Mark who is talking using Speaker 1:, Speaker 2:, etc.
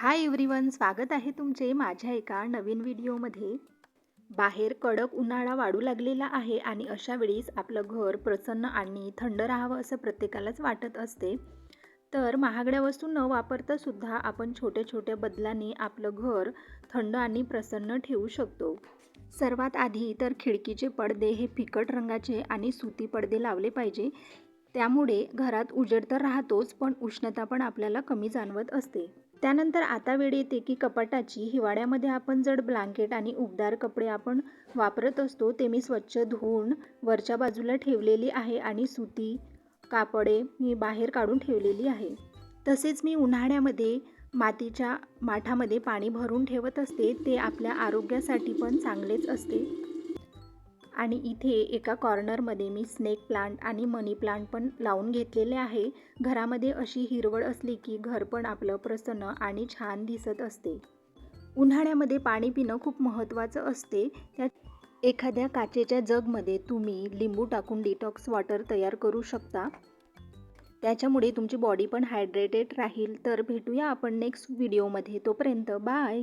Speaker 1: Hi everyone, स्वागत आहे तुमचे माझ्या एका नवीन व्हिडिओमध्ये। बाहेर कडक उन्हाळा वाढू लागलेला आहे आणि अशा वेळीस आपलं घर प्रसन्न आणि थंड राहावं असं प्रत्येकालाच वाटत असते। तर महागड्या वस्तू न वापरता सुद्धा आपण छोट्या छोट्या बदलांनी आपलं घर थंड आणि प्रसन्न ठेवू शकतो। सर्वात आधी तर खिडकीचे पडदे हे फिकट रंगाचे आणि सुती पडदे लावले पाहिजे। त्यामुळे घरात उजेड तर राहतोच, पण उष्णता पण आपल्याला कमी जाणवत असते। त्यानंतर आता वेळ येते की कपाटाची। हिवाळ्यामध्ये आपण जड ब्लँकेट आणि उबदार कपडे आपण वापरत असतो, ते मी स्वच्छ धुवून वरच्या बाजूला ठेवलेली आहे आणि सुती कापडे मी बाहेर काढून ठेवलेली आहे। तसेच मी उन्हाळ्यामध्ये मातीच्या माठामध्ये पाणी भरून ठेवत असते, ते आपल्या आरोग्यासाठी पण चांगलेच असते। आणि इथे एका कॉर्नरमध्ये मी स्नेक प्लांट आणि मनी प्लांट पण लावून घेतलेले आहे। घरामध्ये अशी हिरवळ असली की घर पण आपलं प्रसन्न आणि छान दिसत असते। उन्हाळ्यामध्ये पाणी पिणं खूप महत्त्वाचं असते। त्यात एखाद्या काचेच्या जगमध्ये तुम्ही लिंबू टाकून डिटॉक्स वॉटर तयार करू शकता। त्याच्यामुळे तुमची बॉडी पण हायड्रेटेड राहील। तर भेटूया आपण नेक्स्ट व्हिडिओमध्ये, तोपर्यंत बाय।